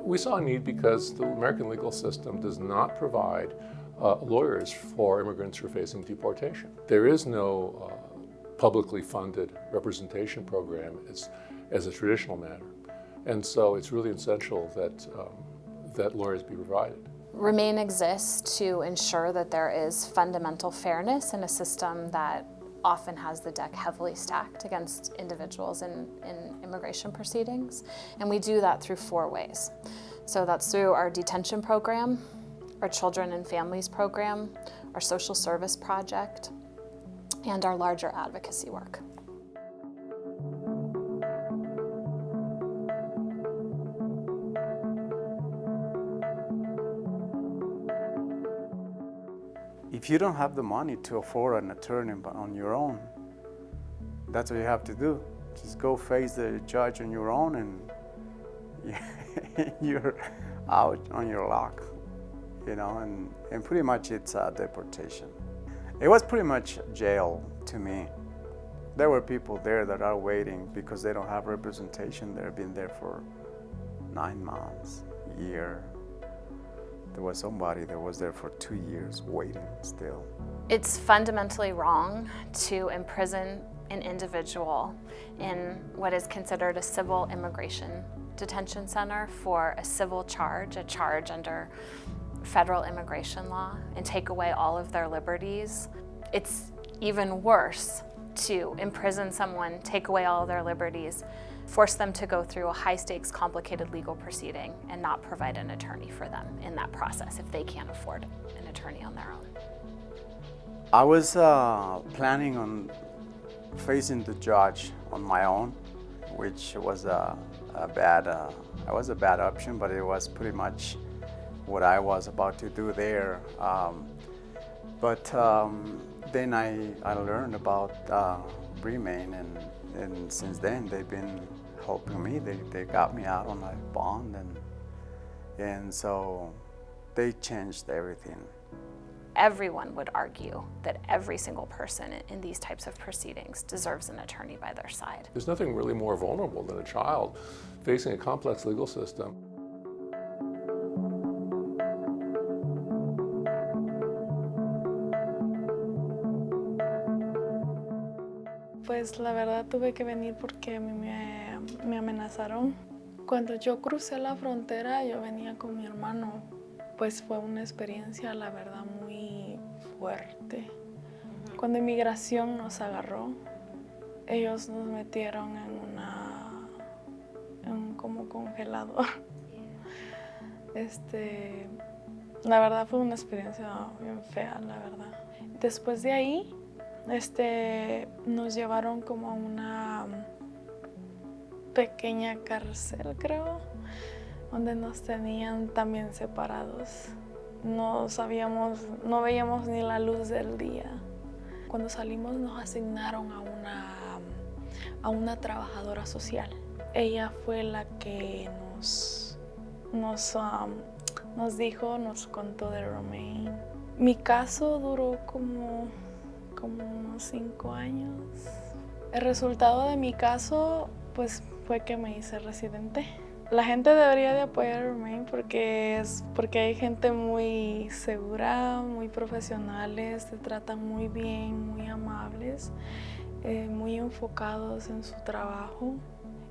We saw a need because the American legal system does not provide lawyers for immigrants who are facing deportation. There is no publicly funded representation program as a traditional matter. And so it's really essential that lawyers be provided. RMIAN exists to ensure that there is fundamental fairness in a system that often has the deck heavily stacked against individuals in immigration proceedings. And we do that through 4 ways. So that's through our detention program, our children and families program, our social service project, and our larger advocacy work. If you don't have the money to afford an attorney on your own, that's what you have to do. Just go face the judge on your own and you're out on your luck, you know, and pretty much it's deportation. It was pretty much jail to me. There were people there that are waiting because they don't have representation. They've been there for 9 months, a year. There was somebody that was there for 2 years waiting still. It's fundamentally wrong to imprison an individual in what is considered a civil immigration detention center for a civil charge, a charge under federal immigration law, and take away all of their liberties. It's even worse to imprison someone, take away all of their liberties, force them to go through a high-stakes, complicated legal proceeding and not provide an attorney for them in that process if they can't afford an attorney on their own. I was planning on facing the judge on my own, which was a bad option, but it was pretty much what I was about to do there. But then I learned about RMIAN, and since then they've been helping me. They got me out on a bond, and so they changed everything. Everyone would argue that every single person in these types of proceedings deserves an attorney by their side. There's nothing really more vulnerable than a child facing a complex legal system. Pues la verdad tuve que venir porque a mí me amenazaron. Cuando yo crucé la frontera, yo venía con mi hermano. Pues fue una experiencia, la verdad, muy fuerte. Cuando inmigración nos agarró, ellos nos metieron en un como congelador. La verdad fue una experiencia bien fea, la verdad. Después de ahí, nos llevaron como a una pequeña cárcel, creo, donde nos tenían también separados. No veíamos ni la luz del día. Cuando salimos nos asignaron a una trabajadora social. Ella fue la que nos dijo, nos contó de RMIAN. Mi caso duró como unos 5 años. El resultado de mi caso pues fue que me hice residente. La gente debería de apoyar a RMIAN porque hay gente muy segura, muy profesionales, te tratan muy bien, muy amables, muy enfocados en su trabajo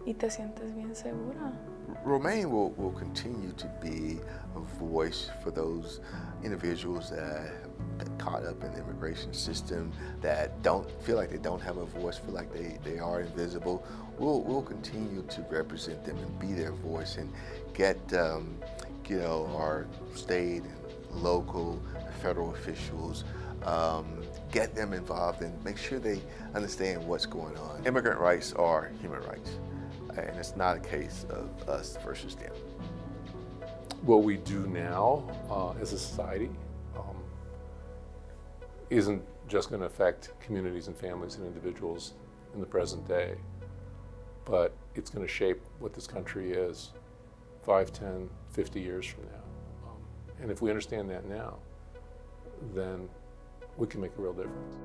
y te sientes bien segura. RMIAN will continue to be a voice for those individuals that got caught up in the immigration system, that don't feel like they don't have a voice, feel like they are invisible. We'll continue to represent them and be their voice and get our state and local federal officials, get them involved and make sure they understand what's going on. Immigrant rights are human rights, and it's not a case of us versus them. What we do now as a society isn't just going to affect communities and families and individuals in the present day, but it's going to shape what this country is 5, 10, 50 years from now. And if we understand that now, then we can make a real difference.